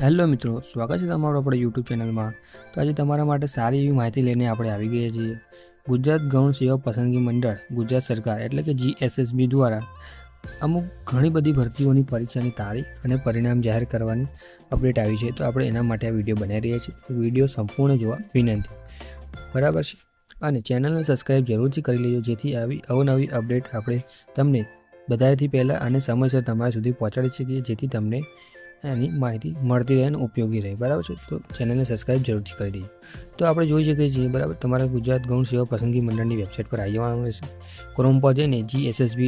Hello મિત્રો, સ્વાગત છે તમારું આપણે યુટ્યુબ ચેનલમાં. તો આજે તમારા માટે સારી એવી માહિતી લઈને આપણે આવી ગયા છીએ. ગુજરાત ગૌણ સેવા પસંદગી મંડળ ગુજરાત સરકાર એટલે કે GSSB દ્વારા અમુક ઘણી બધી ભરતીઓની પરીક્ષાની તારીખ અને પરિણામ જાહેર કરવાની અપડેટ આવી છે. તો આપણે એના માટે આ વિડીયો બનાવી રહ્યા છીએ. વિડીયો સંપૂર્ણ જોવા વિનંતી, બરાબર છે. અને ચેનલને સબસ્ક્રાઈબ જરૂરથી કરી લેજો, જેથી આવી અવનવી અપડેટ આપણે તમને બધાથી પહેલાં અને સમયસર તમારા સુધી પહોંચાડી શકીએ, જેથી તમને એની માહિતી મળતી રહે અને ઉપયોગી રહે, બરાબર છે. તો ચેનલને સબસ્ક્રાઈબ જરૂરથી કરી દઈએ. તો આપણે જોઈ શકીએ છીએ, બરાબર, તમારા ગુજરાત ગૌણ સેવા પસંદગી મંડળની વેબસાઇટ પર આવી જવાનું રહેશે. ક્રોમ પર જઈને GSSB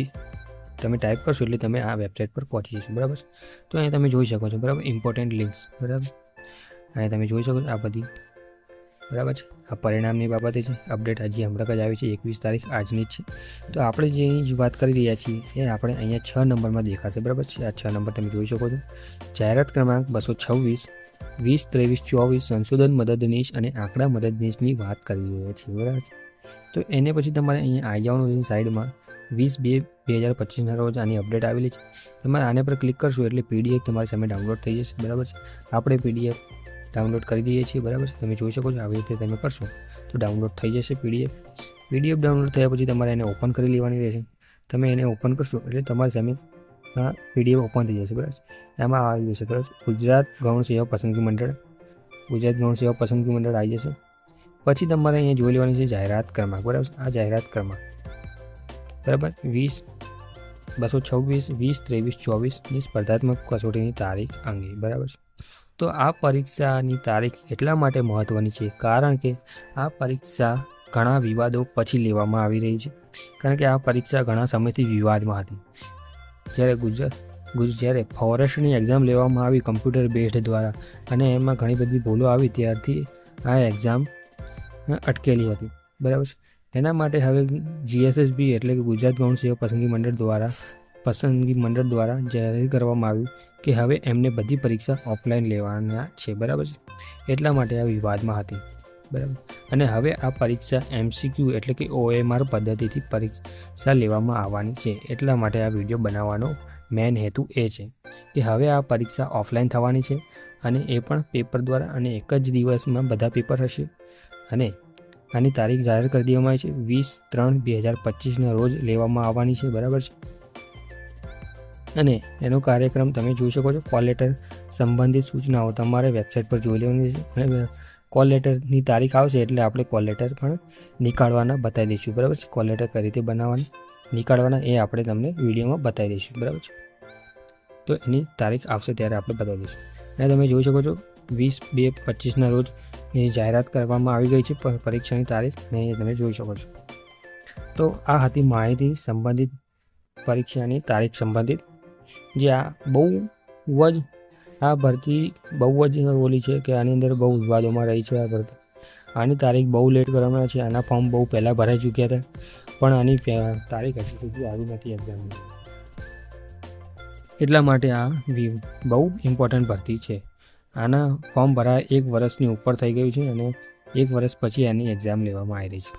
તમે ટાઈપ કરશો એટલે તમે આ વેબસાઇટ પર પહોંચી જશો, બરાબર છે. તો અહીં તમે જોઈ શકો છો, બરાબર, ઇમ્પોર્ટન્ટ લિંક્સ, બરાબર, અહીં તમે જોઈ શકો છો આ બધી, બરાબર છે. આ પરિણામની બાબતે છે અપડેટ હજી હમણાં જ આવી છે, 21 તારીખ આજની જ છે. તો આપણે જે વાત કરી રહ્યા છીએ એ આપણે અહીંયા 6 નંબરમાં દેખાશે, બરાબર છે. આ 6 નંબર તમે જોઈ શકો છો. જાહેરાત ક્રમાંક 226 2023-24 સંશોધન મદદનીશ અને આંકડા મદદનીશની વાત કરી રહ્યા છીએ, બરાબર છે. તો એને પછી તમારે અહીંયા આવી જવાનું છે સાઈડમાં 20/2/2025ના રોજ આની અપડેટ આવેલી છે. તમારે આને પર ક્લિક કરશો એટલે PDF તમારી સામે ડાઉનલોડ થઈ જશે, બરાબર છે. આપણે PDF ડાઉનલોડ કરી દઈએ છીએ, બરાબર છે. તમે જોઈ શકો છો આવી રીતે તમે કરશો તો ડાઉનલોડ થઈ જશે PDF ડાઉનલોડ થયા પછી તમારે એને ઓપન કરી લેવાની રહેશે. તમે એને ઓપન કરશો એટલે તમારી સામે આ PDF ઓપન થઈ જશે, બરાબર છે. એમાં આવી જશે, બરાબર, ગુજરાત ગૌણ સેવા પસંદગી મંડળ, ગુજરાત ગૌણ સેવા પસંદગી મંડળ આવી જશે. પછી તમારે અહીંયા જોઈ લેવાની છે જાહેરાત ક્રમાંક, બરાબર છે. આ જાહેરાત ક્રમાંક, બરાબર, 226/2023-24ની સ્પર્ધાત્મક કસોટીની તારીખ અંગે, બરાબર છે. તો આ પરીક્ષાની તારીખ એટલા માટે મહત્ત્વની છે કારણ કે આ પરીક્ષા ઘણા વિવાદો પછી લેવામાં આવી રહી છે. કારણ કે આ પરીક્ષા ઘણા સમયથી વિવાદમાં હતી. જ્યારે ફોરેસ્ટની એક્ઝામ લેવામાં આવી કમ્પ્યુટર બેઝડ દ્વારા અને એમાં ઘણી બધી ભૂલો આવી ત્યારથી આ એક્ઝામ અટકેલી હતી, બરાબર છે. એના માટે હવે GSSB એટલે કે ગુજરાત ગૌણ સેવા પસંદગી મંડળ દ્વારા જાહેર કરવામાં આવ્યું કે હવે એમને બધી પરીક્ષા ઓફલાઈન લેવાના છે, બરાબર છે. એટલા માટે આ વિવાદમાં હતી, બરાબર. અને હવે આ પરીક્ષા MCQ એટલે કે OMR પદ્ધતિથી પરીક્ષા લેવામાં આવવાની છે. એટલા માટે આ વિડીયો બનાવવાનો મેઇન હેતુ એ છે કે હવે આ પરીક્ષા ઓફલાઈન થવાની છે અને એ પણ પેપર દ્વારા, અને એક જ દિવસમાં બધા પેપર હશે. અને આની તારીખ જાહેર કરી દેવામાં આવી છે 20/3/2025ના રોજ લેવામાં આવવાની છે, બરાબર છે. અને એનો કાર્યક્રમ તમે જોઈ શકો છો. કોલ લેટર સંબંધિત સૂચનાઓ તમારે વેબસાઇટ પર જોઈ લેવાની છે. અને કોલ લેટરની તારીખ આવશે એટલે આપણે કોલ લેટર પણ નીકાળવાના બતાવી દઈશું, બરાબર છે. કોલ લેટર કઈ રીતે બનાવવાના નીકાળવાના એ આપણે તમને વિડીયોમાં બતાવી દઈશું, બરાબર છે. તો એની તારીખ આવશે ત્યારે આપણે બતાવી દઈશું. અને તમે જોઈ શકો છો 20/2/25ના રોજ એની જાહેરાત કરવામાં આવી ગઈ છે પરીક્ષાની તારીખ, અને એ તમે જોઈ શકો છો. તો આ હતી માહિતી સંબંધિત પરીક્ષાની તારીખ સંબંધિત. જે આ ભરતી બહુ જ ઓલી છે કે આની અંદર બહુ વિવાદોમાં રહી છે. આ ભરતી આની તારીખ બહુ લેટ કરવામાં છે. આના ફોર્મ બહુ પહેલાં ભરાઈ ચૂક્યા હતા, પણ આની તારીખ હજી સુધી આવી નથી એક્ઝામની. એટલા માટે આ બહુ ઇમ્પોર્ટન્ટ ભરતી છે. આના ફોર્મ ભરાય 1 વર્ષની ઉપર થઈ ગયું છે અને 1 વર્ષ પછી એની એક્ઝામ લેવામાં આવી રહી છે.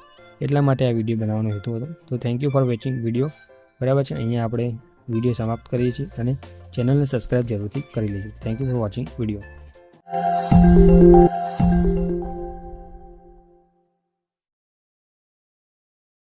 એટલા માટે આ વિડીયો બનાવવાનો હેતુ હતો. તો thank you for watching video, બરાબર છે. અહીંયા આપણે વિડીયો સમાપ્ત કરીએ છીએ અને ચેનલને સબસ્ક્રાઈબ જરૂરથી કરી લેજો. Thank you for watching video.